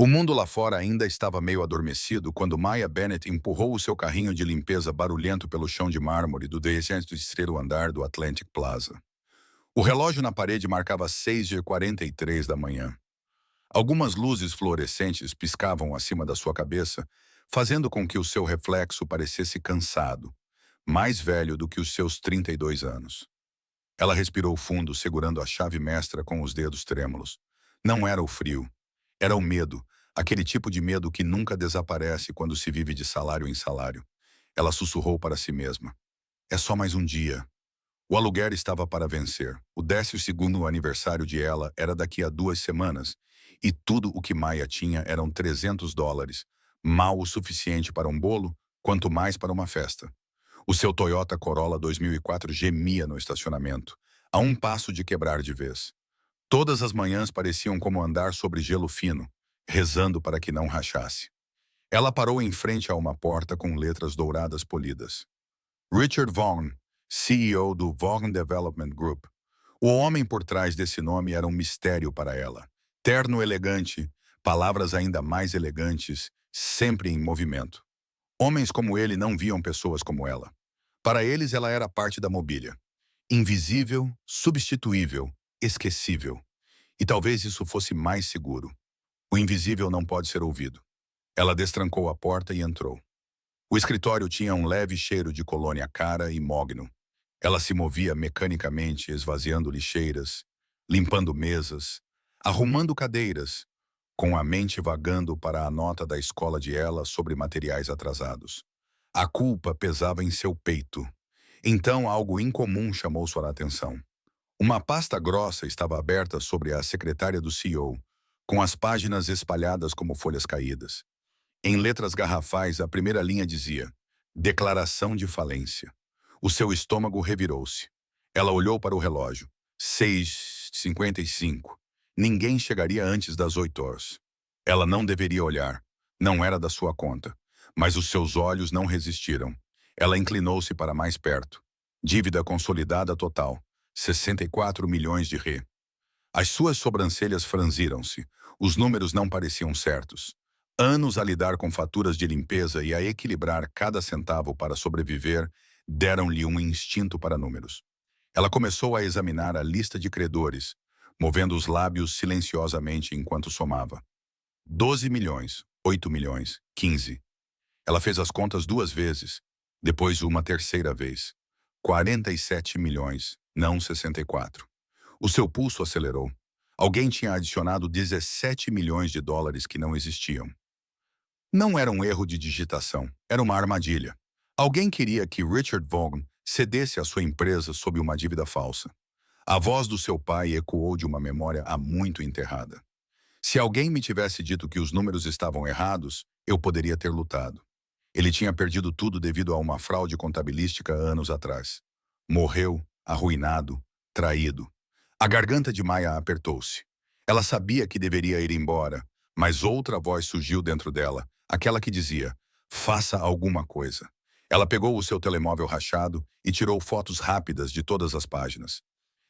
O mundo lá fora ainda estava meio adormecido quando Maya Bennett empurrou o seu carrinho de limpeza barulhento pelo chão de mármore do 13º andar do Atlantic Plaza. O relógio na parede marcava 6h43 da manhã. Algumas luzes fluorescentes piscavam acima da sua cabeça, fazendo com que o seu reflexo parecesse cansado, mais velho do que os seus 32 anos. Ela respirou fundo, segurando a chave mestra com os dedos trêmulos. Não era o frio. Era o medo, aquele tipo de medo que nunca desaparece quando se vive de salário em salário. Ela sussurrou para si mesma. É só mais um dia. O aluguer estava para vencer. O 12º aniversário de ela era daqui a 2 semanas. E tudo o que Maya tinha eram $300. Mal o suficiente para um bolo, quanto mais para uma festa. O seu Toyota Corolla 2004 gemia no estacionamento, a um passo de quebrar de vez. Todas as manhãs pareciam como andar sobre gelo fino, rezando para que não rachasse. Ela parou em frente a uma porta com letras douradas polidas. Richard Vaughn, CEO do Vaughn Development Group. O homem por trás desse nome era um mistério para ela. Terno elegante, palavras ainda mais elegantes, sempre em movimento. Homens como ele não viam pessoas como ela. Para eles, ela era parte da mobília. Invisível, substituível, esquecível. E talvez isso fosse mais seguro. O invisível não pode ser ouvido. Ela destrancou a porta e entrou. O escritório tinha um leve cheiro de colônia cara e mogno. Ela se movia mecanicamente, esvaziando lixeiras, limpando mesas, arrumando cadeiras, com a mente vagando para a nota da escola de ela sobre materiais atrasados. A culpa pesava em seu peito. Então algo incomum chamou sua atenção. Uma pasta grossa estava aberta sobre a secretária do CEO, com as páginas espalhadas como folhas caídas. Em letras garrafais, a primeira linha dizia: Declaração de falência. O seu estômago revirou-se. Ela olhou para o relógio. 6h55. Ninguém chegaria antes das 8 horas. Ela não deveria olhar. Não era da sua conta. Mas os seus olhos não resistiram. Ela inclinou-se para mais perto. Dívida consolidada total. 64 milhões de rê. As suas sobrancelhas franziram-se. Os números não pareciam certos. Anos a lidar com faturas de limpeza e a equilibrar cada centavo para sobreviver deram-lhe um instinto para números. Ela começou a examinar a lista de credores, movendo os lábios silenciosamente enquanto somava. 12 milhões, 8 milhões, 15. Ela fez as contas 2 vezes, depois uma terceira vez. 47 milhões, não 64. O seu pulso acelerou. Alguém tinha adicionado 17 milhões de dólares que não existiam. Não era um erro de digitação, era uma armadilha. Alguém queria que Richard Vaughn cedesse a sua empresa sob uma dívida falsa. A voz do seu pai ecoou de uma memória há muito enterrada. Se alguém me tivesse dito que os números estavam errados, eu poderia ter lutado. Ele tinha perdido tudo devido a uma fraude contabilística anos atrás. Morreu, arruinado, traído. A garganta de Maya apertou-se. Ela sabia que deveria ir embora, mas outra voz surgiu dentro dela, aquela que dizia: faça alguma coisa. Ela pegou o seu telemóvel rachado e tirou fotos rápidas de todas as páginas.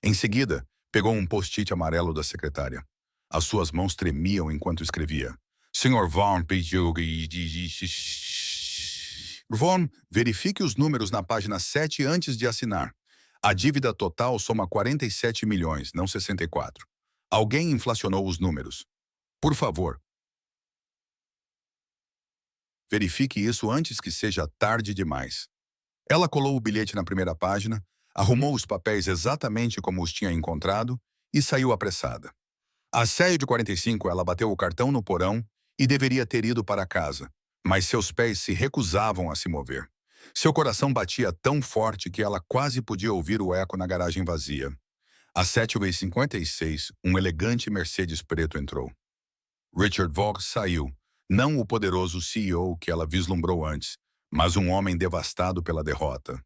Em seguida, pegou um post-it amarelo da secretária. As suas mãos tremiam enquanto escrevia. Sr. Vaughn pediu... Vaughn, verifique os números na página 7 antes de assinar. A dívida total soma 47 milhões, não 64. Alguém inflacionou os números. Por favor, verifique isso antes que seja tarde demais. Ela colou o bilhete na primeira página, arrumou os papéis exatamente como os tinha encontrado e saiu apressada. Às 7h45, ela bateu o cartão no porão e deveria ter ido para casa, mas seus pés se recusavam a se mover. Seu coração batia tão forte que ela quase podia ouvir o eco na garagem vazia. Às 7h56, um elegante Mercedes preto entrou. Richard Vaughn saiu, não o poderoso CEO que ela vislumbrou antes, mas um homem devastado pela derrota.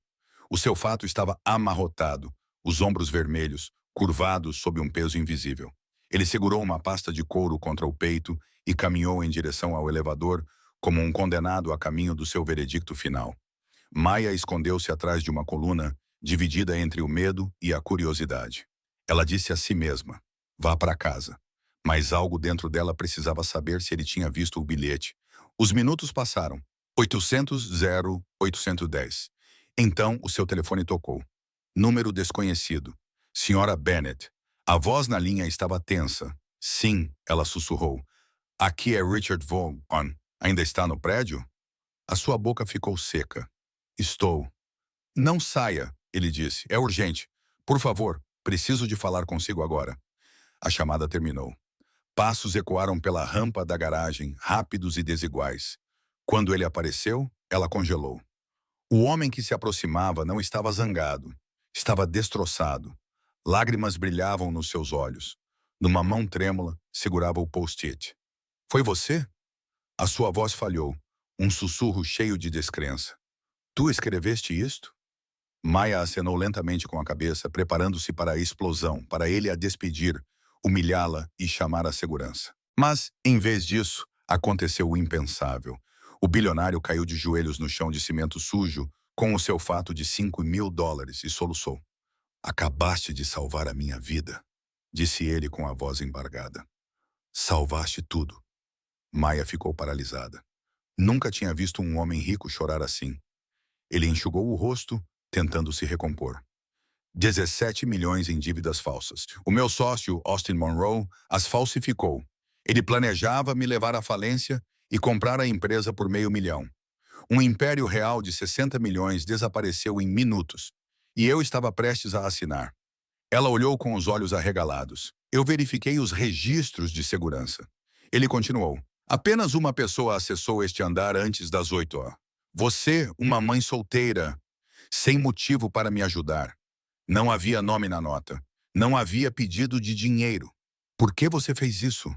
O seu fato estava amarrotado, os ombros vermelhos, curvados sob um peso invisível. Ele segurou uma pasta de couro contra o peito e caminhou em direção ao elevador como um condenado a caminho do seu veredicto final. Maya escondeu-se atrás de uma coluna, dividida entre o medo e a curiosidade. Ela disse a si mesma: vá para casa. Mas algo dentro dela precisava saber se ele tinha visto o bilhete. Os minutos passaram. 800-0810. Então, o seu telefone tocou. Número desconhecido. Senhora Bennet. A voz na linha estava tensa. Sim, ela sussurrou. Aqui é Richard Vaughan. Ainda está no prédio? A sua boca ficou seca. Estou. Não saia, ele disse. É urgente. Por favor, preciso de falar consigo agora. A chamada terminou. Passos ecoaram pela rampa da garagem, rápidos e desiguais. Quando ele apareceu, ela congelou. O homem que se aproximava não estava zangado. Estava destroçado. Lágrimas brilhavam nos seus olhos. Numa mão trêmula, segurava o post-it. Foi você? A sua voz falhou. Um sussurro cheio de descrença. Tu escreveste isto? Maya acenou lentamente com a cabeça, preparando-se para a explosão, para ele a despedir, humilhá-la e chamar a segurança. Mas, em vez disso, aconteceu o impensável. O bilionário caiu de joelhos no chão de cimento sujo, com o seu fato de $5.000 e soluçou. Acabaste de salvar a minha vida, disse ele com a voz embargada. Salvaste tudo. Maya ficou paralisada. Nunca tinha visto um homem rico chorar assim. Ele enxugou o rosto, tentando se recompor. 17 milhões em dívidas falsas. O meu sócio, Austin Monroe, as falsificou. Ele planejava me levar à falência e comprar a empresa por $500 mil. Um império real de 60 milhões desapareceu em minutos, e eu estava prestes a assinar. Ela olhou com os olhos arregalados. Eu verifiquei os registros de segurança. Ele continuou. Apenas uma pessoa acessou este andar antes das 8 horas. Você, uma mãe solteira, sem motivo para me ajudar. Não havia nome na nota. Não havia pedido de dinheiro. Por que você fez isso?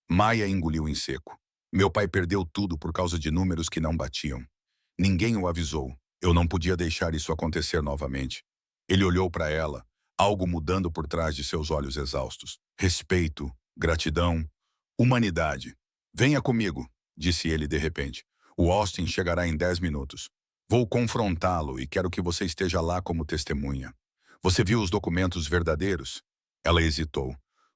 Maya engoliu em seco. Meu pai perdeu tudo por causa de números que não batiam. Ninguém o avisou. Eu não podia deixar isso acontecer novamente. Ele olhou para ela, algo mudando por trás de seus olhos exaustos. Respeito, gratidão, humanidade. Venha comigo, disse ele de repente. O Austin chegará em 10 minutos. Vou confrontá-lo e quero que você esteja lá como testemunha. Você viu os documentos verdadeiros? Ela hesitou.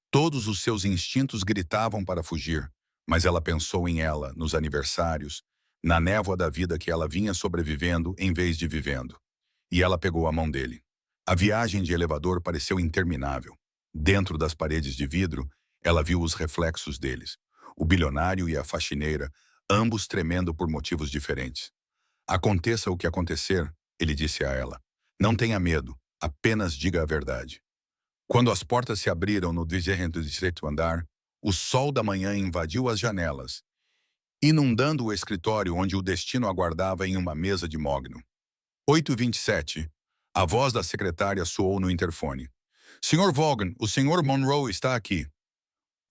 Todos os seus instintos gritavam para fugir, mas ela pensou em ela, nos aniversários, na névoa da vida que ela vinha sobrevivendo em vez de vivendo. E ela pegou a mão dele. A viagem de elevador pareceu interminável. Dentro das paredes de vidro, ela viu os reflexos deles. O bilionário e a faxineira, ambos tremendo por motivos diferentes. Aconteça o que acontecer, ele disse a ela. Não tenha medo, apenas diga a verdade. Quando as portas se abriram no 13º andar, o sol da manhã invadiu as janelas, inundando o escritório onde o destino aguardava em uma mesa de mogno. 8h27. A voz da secretária soou no interfone. Sr. Vaughan, o Sr. Monroe está aqui.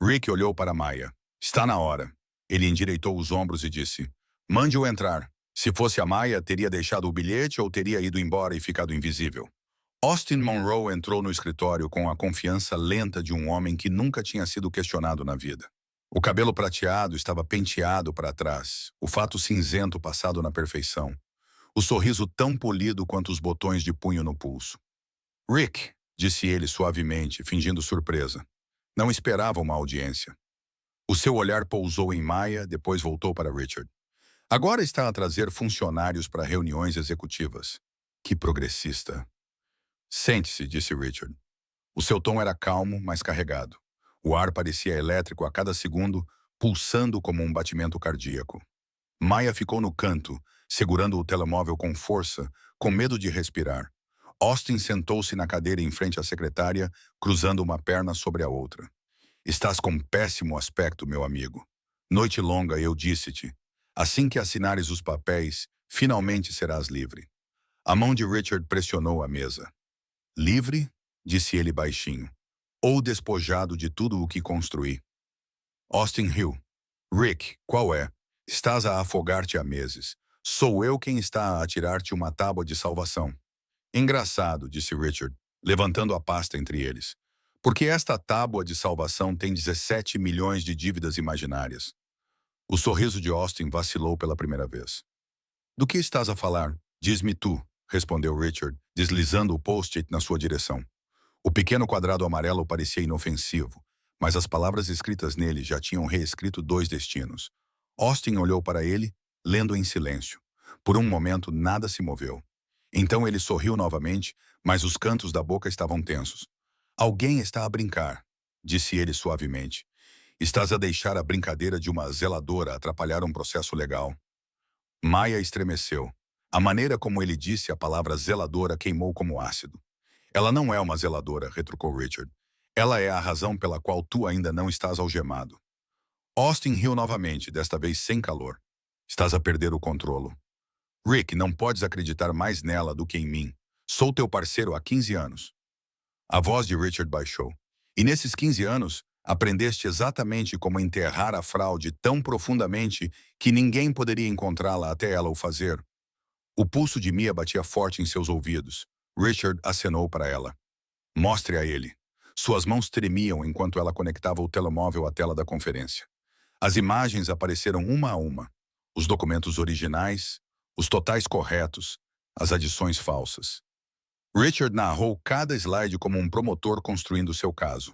Rick olhou para Maya. Está na hora. Ele endireitou os ombros e disse, mande-o entrar. Se fosse a Maya, teria deixado o bilhete ou teria ido embora e ficado invisível. Austin Monroe entrou no escritório com a confiança lenta de um homem que nunca tinha sido questionado na vida. O cabelo prateado estava penteado para trás, o fato cinzento passado na perfeição. O sorriso tão polido quanto os botões de punho no pulso. Rick, disse ele suavemente, fingindo surpresa. Não esperava uma audiência. O seu olhar pousou em Maya, depois voltou para Richard. Agora está a trazer funcionários para reuniões executivas. Que progressista. Sente-se, disse Richard. O seu tom era calmo, mas carregado. O ar parecia elétrico a cada segundo, pulsando como um batimento cardíaco. Maya ficou no canto, segurando o telemóvel com força, com medo de respirar. Austin sentou-se na cadeira em frente à secretária, cruzando uma perna sobre a outra. Estás com péssimo aspecto, meu amigo. Noite longa, eu disse-te. Assim que assinares os papéis, finalmente serás livre. A mão de Richard pressionou a mesa. Livre? Disse ele baixinho. Ou despojado de tudo o que construí. Austin riu. Rick, qual é? Estás a afogar-te há meses. Sou eu quem está a atirar-te uma tábua de salvação. Engraçado, disse Richard, levantando a pasta entre eles. Porque esta tábua de salvação tem 17 milhões de dívidas imaginárias. O sorriso de Austin vacilou pela primeira vez. Do que estás a falar? Diz-me tu, respondeu Richard, deslizando o post-it na sua direção. O pequeno quadrado amarelo parecia inofensivo, mas as palavras escritas nele já tinham reescrito dois destinos. Austin olhou para ele, lendo em silêncio. Por um momento, nada se moveu. Então ele sorriu novamente, mas os cantos da boca estavam tensos. Alguém está a brincar, disse ele suavemente. Estás a deixar a brincadeira de uma zeladora atrapalhar um processo legal. Maya estremeceu. A maneira como ele disse a palavra zeladora queimou como ácido. Ela não é uma zeladora, retrucou Richard. Ela é a razão pela qual tu ainda não estás algemado. Austin riu novamente, desta vez sem calor. Estás a perder o controlo. Rick, não podes acreditar mais nela do que em mim. Sou teu parceiro há 15 anos. A voz de Richard baixou. E nesses 15 anos, aprendeste exatamente como enterrar a fraude tão profundamente que ninguém poderia encontrá-la até ela o fazer. O pulso de Mia batia forte em seus ouvidos. Richard acenou para ela. Mostre a ele. Suas mãos tremiam enquanto ela conectava o telemóvel à tela da conferência. As imagens apareceram uma a uma. Os documentos originais, os totais corretos, as adições falsas. Richard narrou cada slide como um promotor construindo seu caso.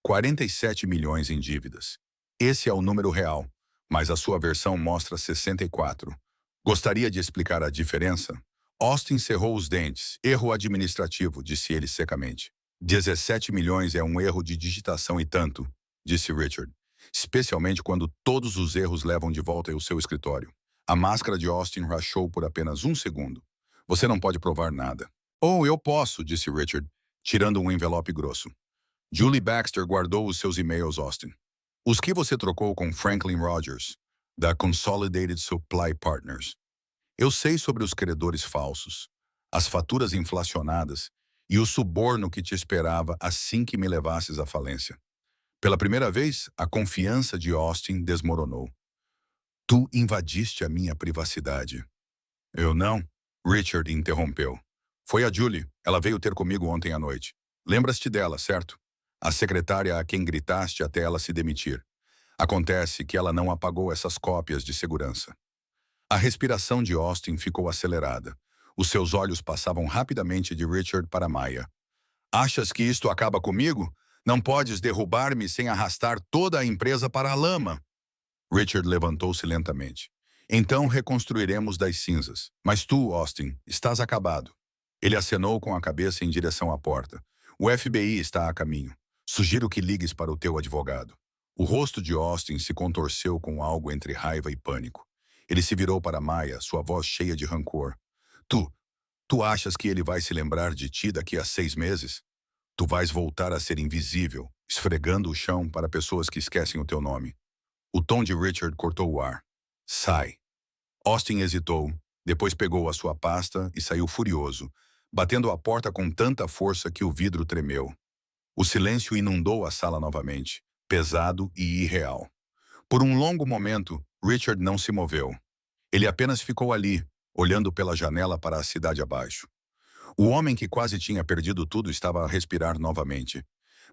47 milhões em dívidas. Esse é o número real, mas a sua versão mostra 64. Gostaria de explicar a diferença? Austin cerrou os dentes. Erro administrativo, disse ele secamente. 17 milhões é um erro de digitação e tanto, disse Richard. Especialmente quando todos os erros levam de volta ao seu escritório. A máscara de Austin rachou por apenas um segundo. Você não pode provar nada. Oh, eu posso, disse Richard, tirando um envelope grosso. Julie Baxter guardou os seus e-mails, Austin. Os que você trocou com Franklin Rogers, da Consolidated Supply Partners. Eu sei sobre os credores falsos, as faturas inflacionadas e o suborno que te esperava assim que me levasses à falência. Pela primeira vez, a confiança de Austin desmoronou. Tu invadiste a minha privacidade. Eu não, Richard interrompeu. Foi a Julie, ela veio ter comigo ontem à noite. Lembras-te dela, certo? A secretária a quem gritaste até ela se demitir. Acontece que ela não apagou essas cópias de segurança. A respiração de Austin ficou acelerada. Os seus olhos passavam rapidamente de Richard para Maya. Achas que isto acaba comigo? Não podes derrubar-me sem arrastar toda a empresa para a lama. Richard levantou-se lentamente. Então reconstruiremos das cinzas. Mas tu, Austin, estás acabado. Ele acenou com a cabeça em direção à porta. O FBI está a caminho. Sugiro que ligues para o teu advogado. O rosto de Austin se contorceu com algo entre raiva e pânico. Ele se virou para Maya, sua voz cheia de rancor. Tu achas que ele vai se lembrar de ti daqui a 6 meses? Tu vais voltar a ser invisível, esfregando o chão para pessoas que esquecem o teu nome. O tom de Richard cortou o ar. Sai. Austin hesitou, depois pegou a sua pasta e saiu furioso, batendo a porta com tanta força que o vidro tremeu. O silêncio inundou a sala novamente, pesado e irreal. Por um longo momento, Richard não se moveu. Ele apenas ficou ali, olhando pela janela para a cidade abaixo. O homem que quase tinha perdido tudo estava a respirar novamente,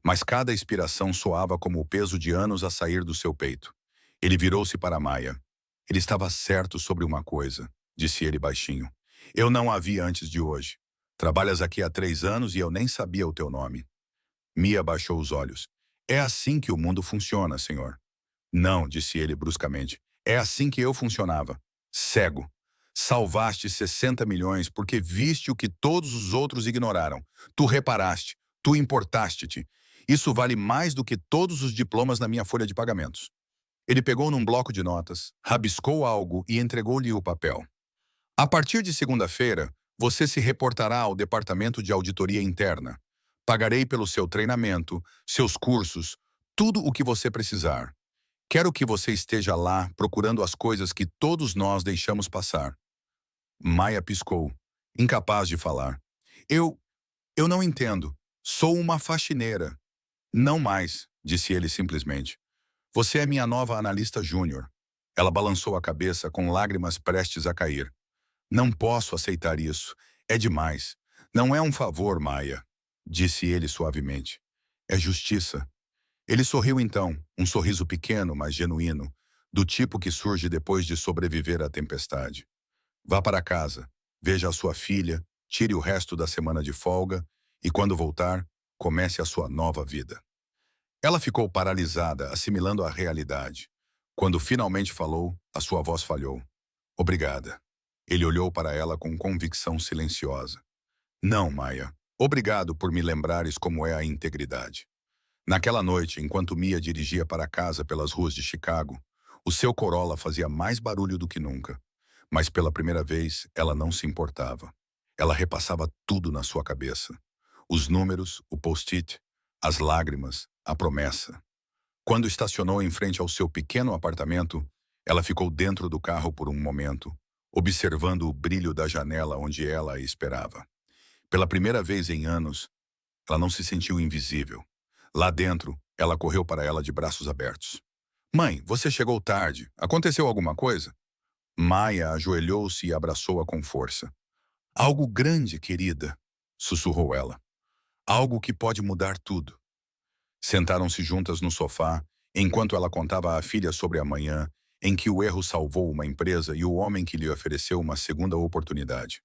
mas cada expiração soava como o peso de anos a sair do seu peito. Ele virou-se para Maya. Ele estava certo sobre uma coisa, disse ele baixinho. Eu não a vi antes de hoje. Trabalhas aqui há 3 anos e eu nem sabia o teu nome. Mia baixou os olhos. É assim que o mundo funciona, senhor. Não, disse ele bruscamente. É assim que eu funcionava. Cego. Salvaste 60 milhões porque viste o que todos os outros ignoraram. Tu reparaste. Tu importaste-te. Isso vale mais do que todos os diplomas na minha folha de pagamentos. Ele pegou num bloco de notas, rabiscou algo e entregou-lhe o papel. A partir de segunda-feira, você se reportará ao Departamento de Auditoria Interna. Pagarei pelo seu treinamento, seus cursos, tudo o que você precisar. Quero que você esteja lá procurando as coisas que todos nós deixamos passar. Maya piscou, incapaz de falar. Eu não entendo. Sou uma faxineira. Não mais, disse ele simplesmente. Você é minha nova analista júnior. Ela balançou a cabeça com lágrimas prestes a cair. Não posso aceitar isso. É demais. Não é um favor, Maya, disse ele suavemente. É justiça. Ele sorriu então, um sorriso pequeno, mas genuíno, do tipo que surge depois de sobreviver à tempestade. Vá para casa, veja a sua filha, tire o resto da semana de folga e, quando voltar, comece a sua nova vida. Ela ficou paralisada, assimilando a realidade. Quando finalmente falou, a sua voz falhou. Obrigada. Ele olhou para ela com convicção silenciosa. Não, Maya. Obrigado por me lembrares como é a integridade. Naquela noite, enquanto Mia dirigia para casa pelas ruas de Chicago, o seu Corolla fazia mais barulho do que nunca. Mas pela primeira vez, ela não se importava. Ela repassava tudo na sua cabeça. Os números, o post-it, as lágrimas, a promessa. Quando estacionou em frente ao seu pequeno apartamento, ela ficou dentro do carro por um momento, observando o brilho da janela onde ela a esperava. Pela primeira vez em anos, ela não se sentiu invisível. Lá dentro, ela correu para ela de braços abertos. Mãe, você chegou tarde. Aconteceu alguma coisa? Maya ajoelhou-se e abraçou-a com força. Algo grande, querida, sussurrou ela. Algo que pode mudar tudo. Sentaram-se juntas no sofá, enquanto ela contava à filha sobre a manhã em que o erro salvou uma empresa e o homem que lhe ofereceu uma segunda oportunidade.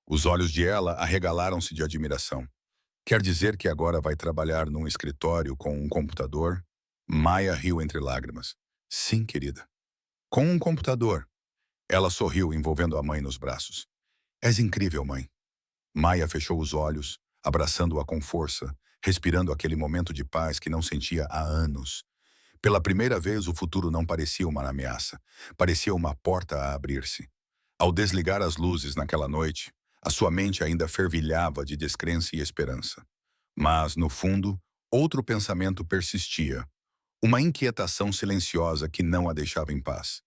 Os olhos de ela arregalaram-se de admiração. Quer dizer que agora vai trabalhar num escritório com um computador? Maya riu entre lágrimas. Sim, querida. Com um computador. Ela sorriu, envolvendo a mãe nos braços. És incrível, mãe. Maya fechou os olhos, abraçando-a com força, respirando aquele momento de paz que não sentia há anos. Pela primeira vez, o futuro não parecia uma ameaça, parecia uma porta a abrir-se. Ao desligar as luzes naquela noite, a sua mente ainda fervilhava de descrença e esperança. Mas, no fundo, outro pensamento persistia, uma inquietação silenciosa que não a deixava em paz.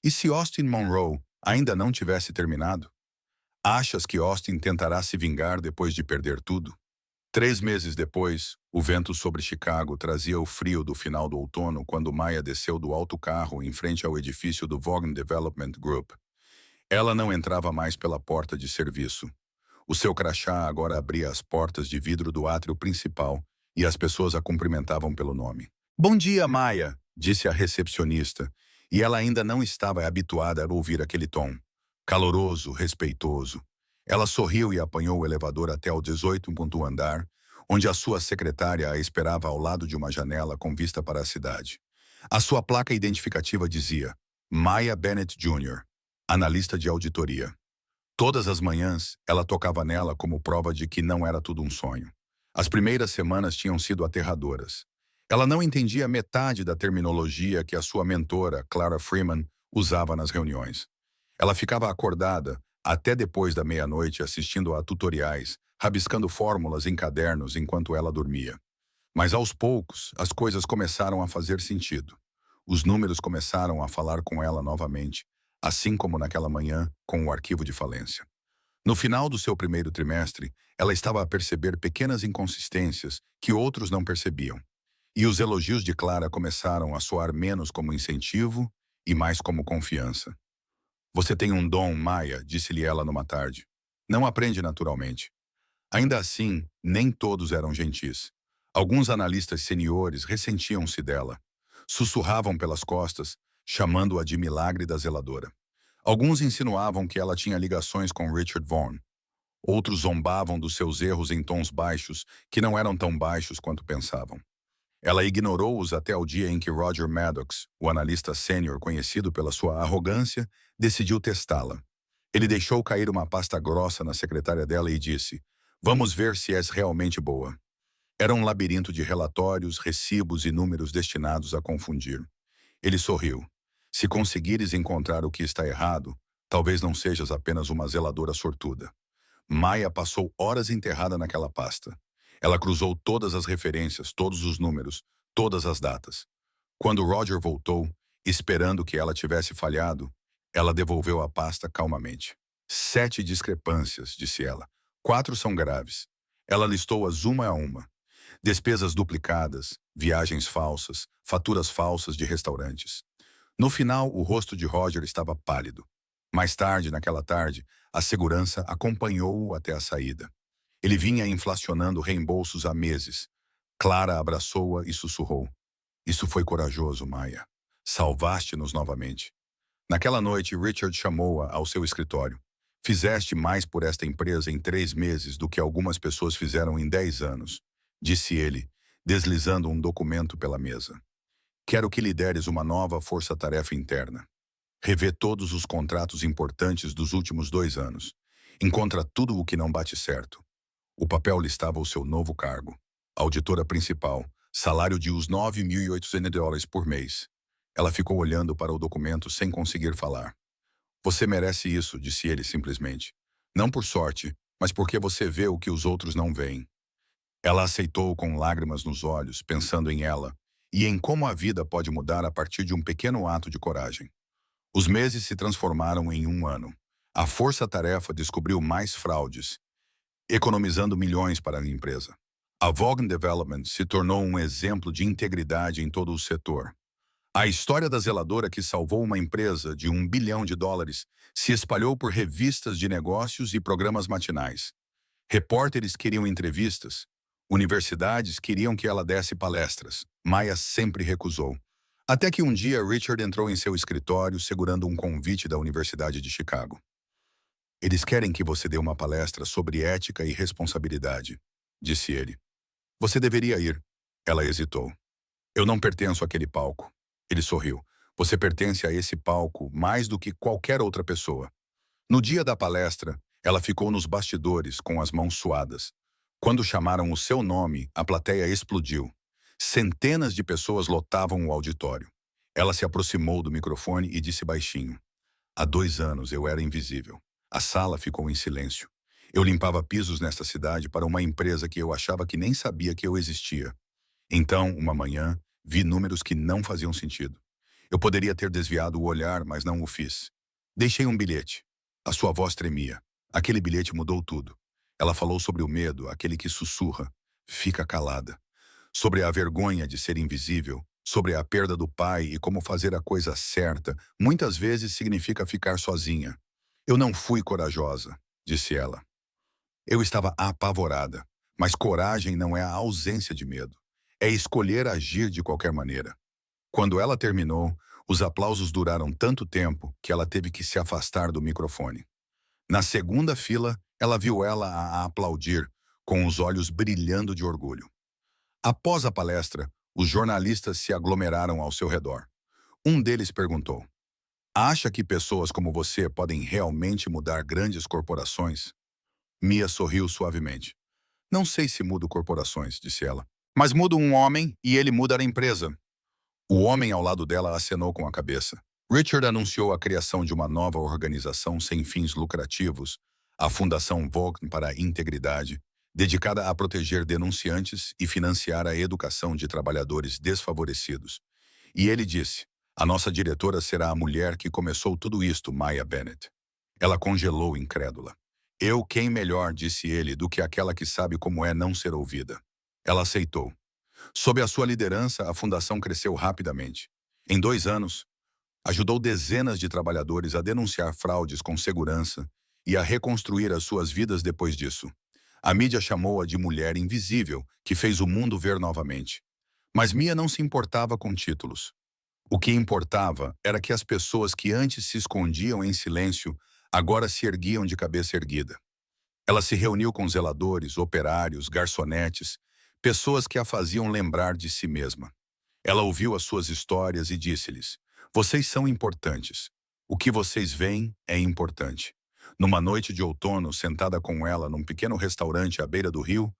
E se Austin Monroe ainda não tivesse terminado? Achas que Austin tentará se vingar depois de perder tudo? 3 meses depois, o vento sobre Chicago trazia o frio do final do outono quando Maya desceu do alto carro em frente ao edifício do Vaughan Development Group. Ela não entrava mais pela porta de serviço. O seu crachá agora abria as portas de vidro do átrio principal e as pessoas a cumprimentavam pelo nome. Bom dia, Maya, disse a recepcionista, e ela ainda não estava habituada a ouvir aquele tom. Caloroso, respeitoso. Ela sorriu e apanhou o elevador até ao 18º andar, onde a sua secretária a esperava ao lado de uma janela com vista para a cidade. A sua placa identificativa dizia Maya Bennett Jr., analista de auditoria. Todas as manhãs, ela tocava nela como prova de que não era tudo um sonho. As primeiras semanas tinham sido aterradoras. Ela não entendia metade da terminologia que a sua mentora, Clara Freeman, usava nas reuniões. Ela ficava acordada até depois da meia-noite assistindo a tutoriais, rabiscando fórmulas em cadernos enquanto ela dormia. Mas aos poucos, as coisas começaram a fazer sentido. Os números começaram a falar com ela novamente, assim como naquela manhã com o arquivo de falência. No final do seu primeiro trimestre, ela estava a perceber pequenas inconsistências que outros não percebiam. E os elogios de Clara começaram a soar menos como incentivo e mais como confiança. Você tem um dom, Maya, disse-lhe ela numa tarde. Não aprende naturalmente. Ainda assim, nem todos eram gentis. Alguns analistas seniores ressentiam-se dela. Sussurravam pelas costas, chamando-a de milagre da zeladora. Alguns insinuavam que ela tinha ligações com Richard Vaughan. Outros zombavam dos seus erros em tons baixos, que não eram tão baixos quanto pensavam. Ela ignorou-os até o dia em que Roger Maddox, o analista sênior conhecido pela sua arrogância, decidiu testá-la. Ele deixou cair uma pasta grossa na secretária dela e disse, vamos ver se és realmente boa. Era um labirinto de relatórios, recibos e números destinados a confundir. Ele sorriu. Se conseguires encontrar o que está errado, talvez não sejas apenas uma zeladora sortuda. Maya passou horas enterrada naquela pasta. Ela cruzou todas as referências, todos os números, todas as datas. Quando Roger voltou, esperando que ela tivesse falhado, ela devolveu a pasta calmamente. 7 discrepâncias, disse ela. 4 são graves. Ela listou-as uma a uma. Despesas duplicadas, viagens falsas, faturas falsas de restaurantes. No final, o rosto de Roger estava pálido. Mais tarde, naquela tarde, a segurança acompanhou-o até a saída. Ele vinha inflacionando reembolsos há meses. Clara abraçou-a e sussurrou. Isso foi corajoso, Maya. Salvaste-nos novamente. Naquela noite, Richard chamou-a ao seu escritório. Fizeste mais por esta empresa em 3 meses do que algumas pessoas fizeram em 10 anos, disse ele, deslizando um documento pela mesa. Quero que lideres uma nova força-tarefa interna. Revê todos os contratos importantes dos últimos 2 anos. Encontra tudo o que não bate certo. O papel listava o seu novo cargo. Auditora principal, salário de uns US$ 9.800 por mês. Ela ficou olhando para o documento sem conseguir falar. Você merece isso, disse ele simplesmente. Não por sorte, mas porque você vê o que os outros não veem. Ela aceitou com lágrimas nos olhos, pensando em ela, e em como a vida pode mudar a partir de um pequeno ato de coragem. Os meses se transformaram em um ano. A força-tarefa descobriu mais fraudes, economizando milhões para a empresa. A Vaughan Development se tornou um exemplo de integridade em todo o setor. A história da zeladora que salvou uma empresa de US$ 1 bilhão se espalhou por revistas de negócios e programas matinais. Repórteres queriam entrevistas. Universidades queriam que ela desse palestras. Maya sempre recusou. Até que um dia Richard entrou em seu escritório segurando um convite da Universidade de Chicago. Eles querem que você dê uma palestra sobre ética e responsabilidade, disse ele. Você deveria ir. Ela hesitou. Eu não pertenço àquele palco. Ele sorriu. Você pertence a esse palco mais do que qualquer outra pessoa. No dia da palestra, ela ficou nos bastidores com as mãos suadas. Quando chamaram o seu nome, a plateia explodiu. Centenas de pessoas lotavam o auditório. Ela se aproximou do microfone e disse baixinho. Há 2 anos eu era invisível. A sala ficou em silêncio. Eu limpava pisos nesta cidade para uma empresa que eu achava que nem sabia que eu existia. Então, uma manhã, vi números que não faziam sentido. Eu poderia ter desviado o olhar, mas não o fiz. Deixei um bilhete. A sua voz tremia. Aquele bilhete mudou tudo. Ela falou sobre o medo, aquele que sussurra. Fica calada. Sobre a vergonha de ser invisível, sobre a perda do pai e como fazer a coisa certa, muitas vezes significa ficar sozinha. Eu não fui corajosa, disse ela. Eu estava apavorada, mas coragem não é a ausência de medo. É escolher agir de qualquer maneira. Quando ela terminou, os aplausos duraram tanto tempo que ela teve que se afastar do microfone. Na segunda fila, ela viu ela a aplaudir, com os olhos brilhando de orgulho. Após a palestra, os jornalistas se aglomeraram ao seu redor. Um deles perguntou, acha que pessoas como você podem realmente mudar grandes corporações? Mia sorriu suavemente. Não sei se mudo corporações, disse ela. Mas mudo um homem e ele muda a empresa. O homem ao lado dela acenou com a cabeça. Richard anunciou a criação de uma nova organização sem fins lucrativos, a Fundação Vaughan para a Integridade, dedicada a proteger denunciantes e financiar a educação de trabalhadores desfavorecidos. E ele disse, a nossa diretora será a mulher que começou tudo isto, Maya Bennett. Ela congelou incrédula. Eu, quem melhor, disse ele, do que aquela que sabe como é não ser ouvida. Ela aceitou. Sob a sua liderança, a fundação cresceu rapidamente. Em 2 anos, ajudou dezenas de trabalhadores a denunciar fraudes com segurança e a reconstruir as suas vidas depois disso. A mídia chamou-a de mulher invisível, que fez o mundo ver novamente. Mas Mia não se importava com títulos. O que importava era que as pessoas que antes se escondiam em silêncio agora se erguiam de cabeça erguida. Ela se reuniu com zeladores, operários, garçonetes, pessoas que a faziam lembrar de si mesma. Ela ouviu as suas histórias e disse-lhes, vocês são importantes. O que vocês veem é importante. Numa noite de outono, sentada com ela num pequeno restaurante à beira do rio,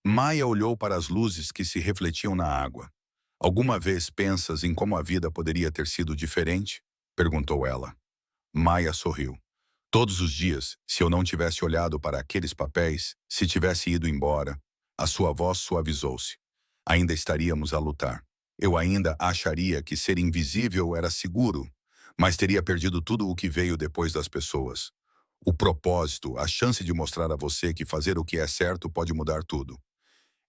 Maya olhou para as luzes que se refletiam na água. Alguma vez pensas em como a vida poderia ter sido diferente? Perguntou ela. Maya sorriu. Todos os dias, se eu não tivesse olhado para aqueles papéis, se tivesse ido embora, a sua voz suavizou-se. Ainda estaríamos a lutar. Eu ainda acharia que ser invisível era seguro, mas teria perdido tudo o que veio depois das pessoas. O propósito, a chance de mostrar a você que fazer o que é certo pode mudar tudo.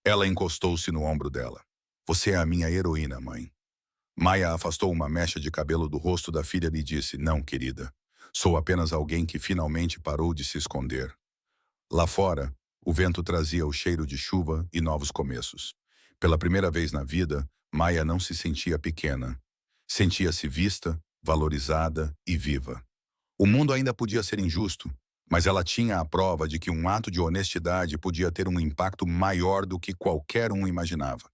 Ela encostou-se no ombro dela. Você é a minha heroína, mãe. Maya afastou uma mecha de cabelo do rosto da filha e disse, não, querida. Sou apenas alguém que finalmente parou de se esconder. Lá fora, o vento trazia o cheiro de chuva e novos começos. Pela primeira vez na vida, Maya não se sentia pequena. Sentia-se vista, valorizada e viva. O mundo ainda podia ser injusto, mas ela tinha a prova de que um ato de honestidade podia ter um impacto maior do que qualquer um imaginava.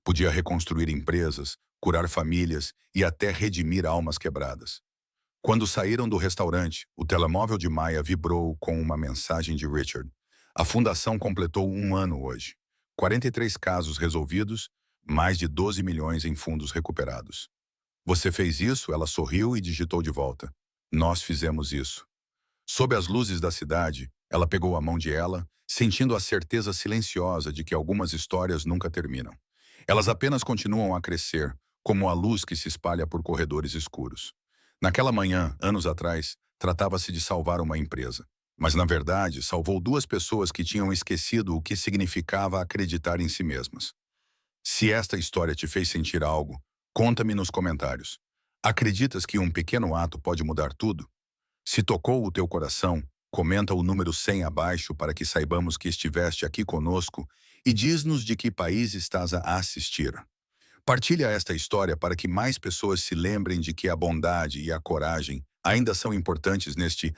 Podia reconstruir empresas, curar famílias e até redimir almas quebradas. Quando saíram do restaurante, o telemóvel de Maya vibrou com uma mensagem de Richard. A fundação completou um ano hoje. 43 casos resolvidos, mais de 12 milhões em fundos recuperados. Você fez isso? Ela sorriu e digitou de volta. Nós fizemos isso. Sob as luzes da cidade, ela pegou a mão de ela, sentindo a certeza silenciosa de que algumas histórias nunca terminam. Elas apenas continuam a crescer, como a luz que se espalha por corredores escuros. Naquela manhã, anos atrás, tratava-se de salvar uma empresa. Mas, na verdade, salvou duas pessoas que tinham esquecido o que significava acreditar em si mesmas. Se esta história te fez sentir algo, conta-me nos comentários. Acreditas que um pequeno ato pode mudar tudo? Se tocou o teu coração, comenta o número 100 abaixo para que saibamos que estiveste aqui conosco e diz-nos de que país estás a assistir. Partilha esta história para que mais pessoas se lembrem de que a bondade e a coragem ainda são importantes neste